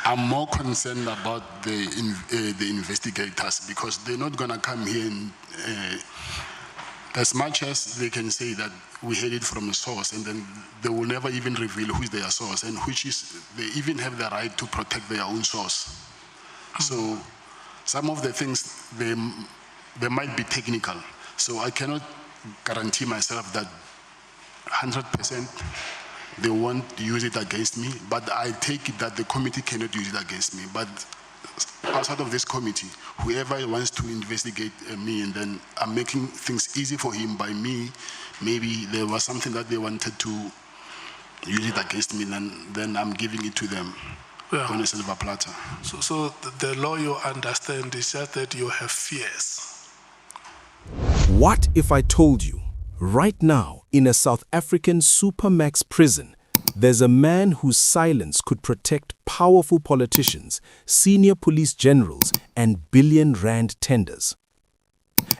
I'm more concerned about the investigators, because they're not going to come here and, as much as they can say that we had it from a source, and then they will never even reveal who is their source, and which is, they even have the right to protect their own source. So some of the things, they might be technical. So I cannot guarantee myself that 100% they won't use it against me, but I take it that the committee cannot use it against me. But outside of this committee, whoever wants to investigate me, and then I'm making things easy for him by me, maybe there was something that they wanted to use it against me, then I'm giving it to them on a silver platter. So the law you understand is just that you have fears. What if I told you, right now, in a South African supermax prison, there's a man whose silence could protect powerful politicians, senior police generals, and billion-rand tenders?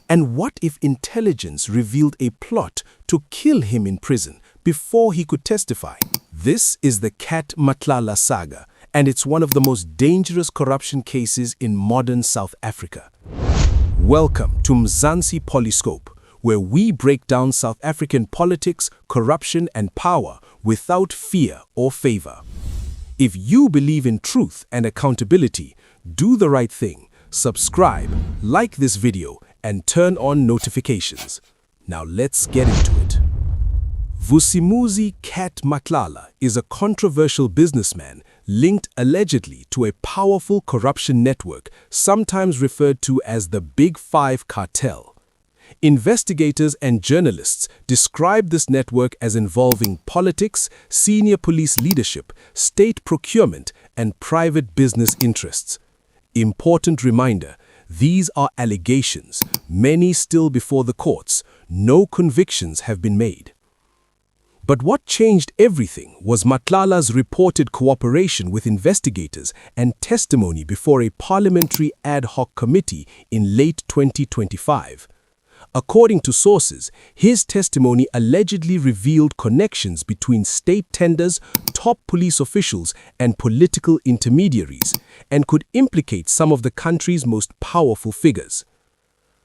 And what if intelligence revealed a plot to kill him in prison before he could testify? This is the Cat Matlala saga, and it's one of the most dangerous corruption cases in modern South Africa. Welcome to Mzansi Polyscope, where we break down South African politics, corruption, and power without fear or favor. If you believe in truth and accountability, do the right thing, subscribe, like this video, and turn on notifications. Now let's get into it. Vusimuzi Cat Matlala is a controversial businessman linked allegedly to a powerful corruption network, sometimes referred to as the Big Five cartel. Investigators and journalists describe this network as involving politics, senior police leadership, state procurement, and private business interests. Important reminder, these are allegations, many still before the courts. No convictions have been made. But what changed everything was Matlala's reported cooperation with investigators and testimony before a parliamentary ad hoc committee in late 2025. According to sources, his testimony allegedly revealed connections between state tenders, top police officials, and political intermediaries, and could implicate some of the country's most powerful figures.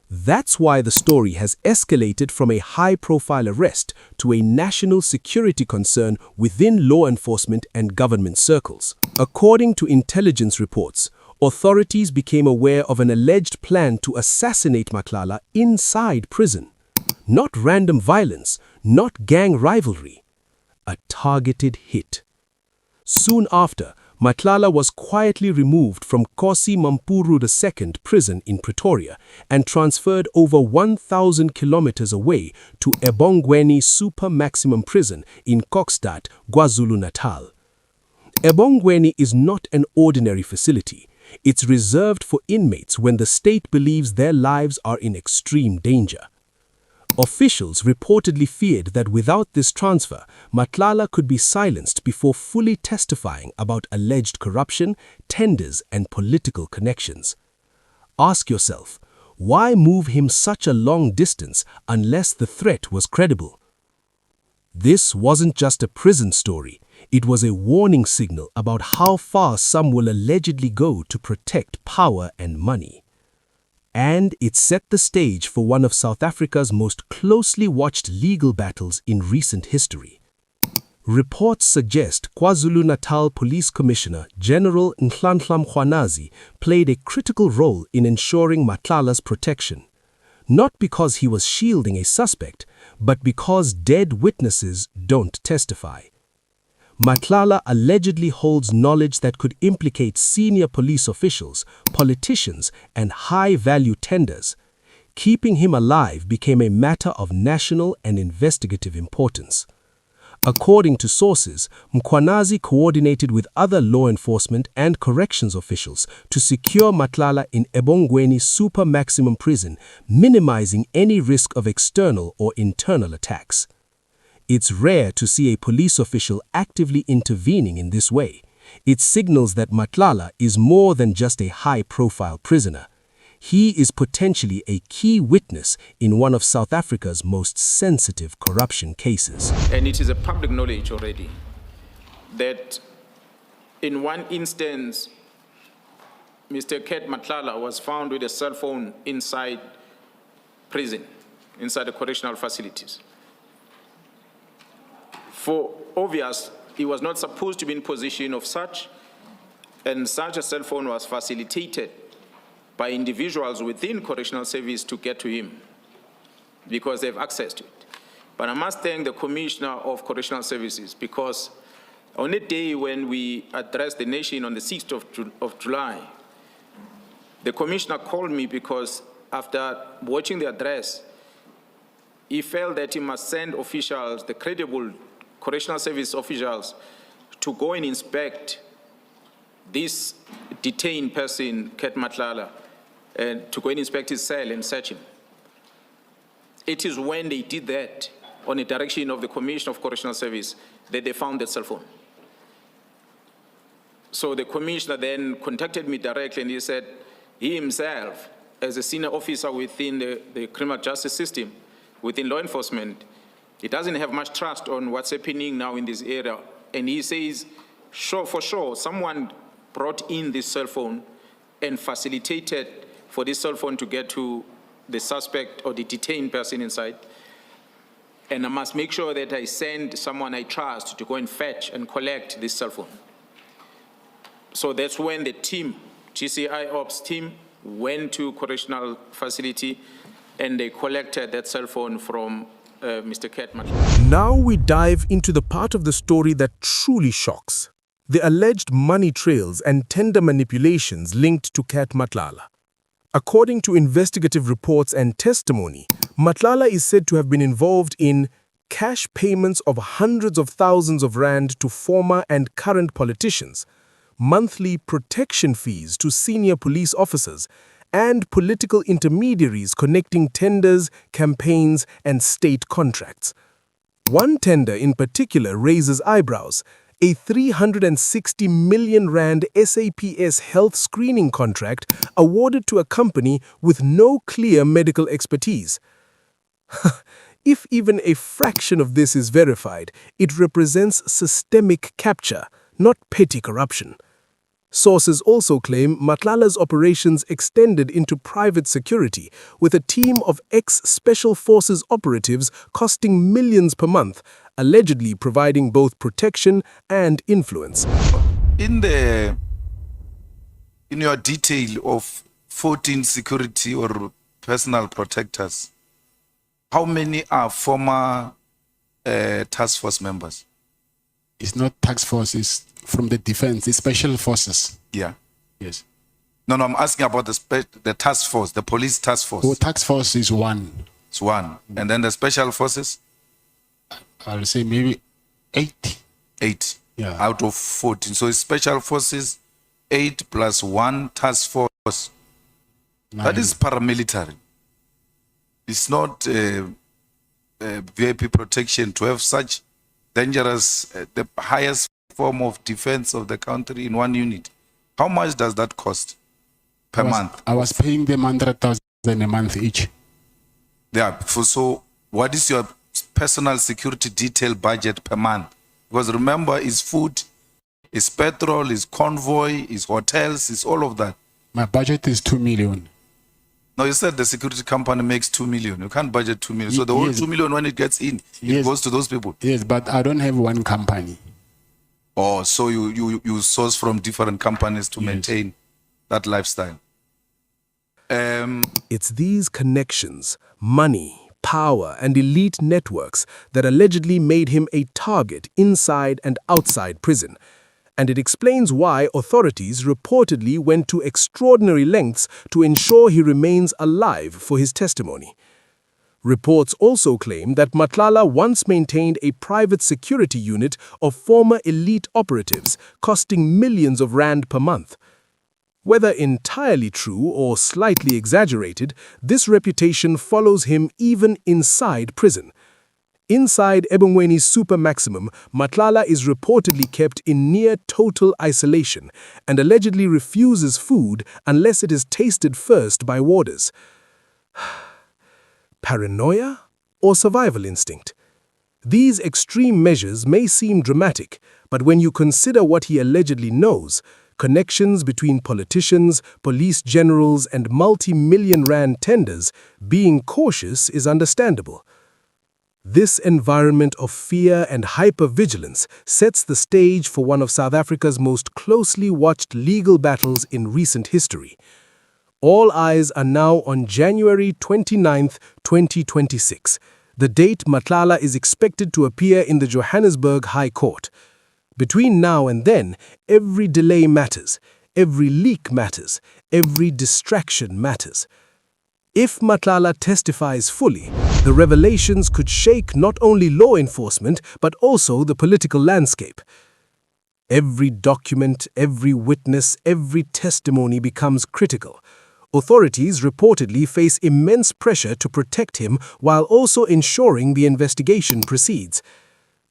That's why the story has escalated from a high-profile arrest to a national security concern within law enforcement and government circles. According to intelligence reports, authorities became aware of an alleged plan to assassinate Matlala inside prison. Not random violence, not gang rivalry. A targeted hit. Soon after, Matlala was quietly removed from Kosi Mampuru II prison in Pretoria and transferred over 1,000 kilometers away to Ebongweni Super Maximum Prison in Kokstad, KwaZulu-Natal. Ebongweni is not an ordinary facility. It's reserved for inmates when the state believes their lives are in extreme danger. Officials reportedly feared that without this transfer, Matlala could be silenced before fully testifying about alleged corruption, tenders, and political connections. Ask yourself, why move him such a long distance unless the threat was credible? This wasn't just a prison story. It was a warning signal about how far some will allegedly go to protect power and money. And it set the stage for one of South Africa's most closely watched legal battles in recent history. Reports suggest KwaZulu-Natal Police Commissioner General Mkhwanazi played a critical role in ensuring Matlala's protection, not because he was shielding a suspect, but because dead witnesses don't testify. Matlala allegedly holds knowledge that could implicate senior police officials, politicians, and high-value tenders. Keeping him alive became a matter of national and investigative importance. According to sources, Mkhwanazi coordinated with other law enforcement and corrections officials to secure Matlala in Ebongweni Super Maximum Prison, minimizing any risk of external or internal attacks. It's rare to see a police official actively intervening in this way. It signals that Matlala is more than just a high-profile prisoner. He is potentially a key witness in one of South Africa's most sensitive corruption cases. And it is a public knowledge already that In one instance, Mr. Matlala was found with a cell phone inside prison, inside the correctional facilities. For obvious, he was not supposed to be in possession of such, and such a cell phone was facilitated by individuals within correctional service to get to him because they have access to it. But I must thank the Commissioner of Correctional Services, because on a day when we addressed the nation on the 6th of July, the Commissioner called me because after watching the address, he felt that he must send officials, the credible correctional service officials, to go and inspect this detained person, Matlala, and to go and inspect his cell and search him. It is when they did that, on the direction of the Commissioner of Correctional Service, that they found that cell phone. So the Commissioner then contacted me directly, and he said he himself, as a senior officer within the criminal justice system, within law enforcement, he doesn't have much trust on what's happening now in this area. And he says, sure, for sure, someone brought in this cell phone and facilitated for this cell phone to get to the suspect or the detained person inside. And I must make sure that I send someone I trust to go and fetch and collect this cell phone. So that's when the team, GCI Ops team, went to correctional facility and they collected that cell phone from Mr. Matlala. Now we dive into the part of the story that truly shocks: the alleged money trails and tender manipulations linked to Matlala. According to investigative reports and testimony, Matlala is said to have been involved in cash payments of hundreds of thousands of rand to former and current politicians, monthly protection fees to senior police officers, and political intermediaries connecting tenders, campaigns, and state contracts. One tender in particular raises eyebrows: a 360 million rand SAPS health screening contract awarded to a company with no clear medical expertise. If even a fraction of this is verified, it represents systemic capture, not petty corruption. Sources also claim Matlala's operations extended into private security, with a team of ex-Special Forces operatives costing millions per month, allegedly providing both protection and influence. In your detail of 14 security or personal protectors, how many are former task force members? It's not task force, it's from the defense, it's special forces. Yeah. Yes. No, I'm asking about the task force, the police task force. Oh, task force is one. It's one. And then the special forces? I'll say maybe 8. 8. Yeah. Out of 14. So it's special forces, 8 plus 1 task force. 9. That is paramilitary. It's not VIP protection to have such dangerous, the highest form of defense of the country in one unit. How much does that cost per month? I was paying them 100,000 a month each. Yeah. So what is your personal security detail budget per month? Because remember, it's food, it's petrol, it's convoy, it's hotels, it's all of that. My budget is 2 million. No, you said the security company makes 2 million. You can't budget 2 million. So the whole 2 million, when it gets in, it goes to those people. Yes, but I don't have one company. Oh, so you source from different companies to maintain that lifestyle. It's these connections, money, power, and elite networks that allegedly made him a target inside and outside prison. And it explains why authorities reportedly went to extraordinary lengths to ensure he remains alive for his testimony. Reports also claim that Matlala once maintained a private security unit of former elite operatives, costing millions of rand per month. Whether entirely true or slightly exaggerated, this reputation follows him even inside prison. Inside Mkhwanazi's super maximum, Matlala is reportedly kept in near total isolation and allegedly refuses food unless it is tasted first by warders. Paranoia or survival instinct? These extreme measures may seem dramatic, But when you consider what he allegedly knows, connections between politicians, police generals, and multi-million rand tenders, being cautious is understandable. This environment of fear and hypervigilance sets the stage for one of South Africa's most closely watched legal battles in recent history. All eyes are now on January 29, 2026, the date Matlala is expected to appear in the Johannesburg High Court. Between now and then, every delay matters, every leak matters, every distraction matters. If Matlala testifies fully, the revelations could shake not only law enforcement but also the political landscape. Every document, every witness, every testimony becomes critical. Authorities reportedly face immense pressure to protect him while also ensuring the investigation proceeds.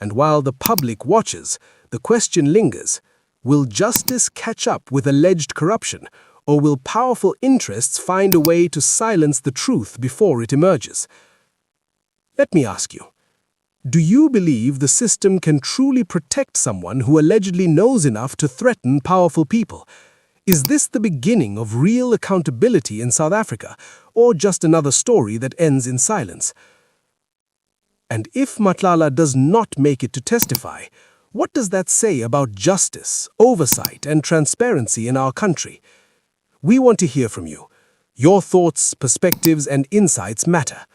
And while the public watches, the question lingers: will justice catch up with alleged corruption, or will powerful interests find a way to silence the truth before it emerges? Let me ask you, do you believe the system can truly protect someone who allegedly knows enough to threaten powerful people? Is this the beginning of real accountability in South Africa, or just another story that ends in silence? And if Matlala does not make it to testify, what does that say about justice, oversight, and transparency in our country? We want to hear from you. Your thoughts, perspectives, and insights matter.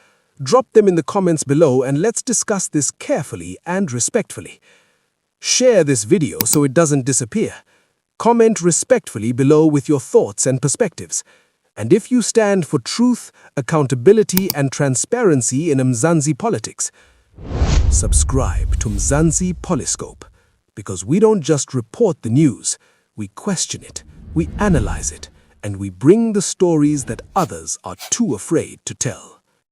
Drop them in the comments below and let's discuss this carefully and respectfully. Share this video so it doesn't disappear. Comment respectfully below with your thoughts and perspectives. And if you stand for truth, accountability, and transparency in Mzansi politics, subscribe to Mzansi Polyscope, because we don't just report the news, we question it, we analyze it, and we bring the stories that others are too afraid to tell.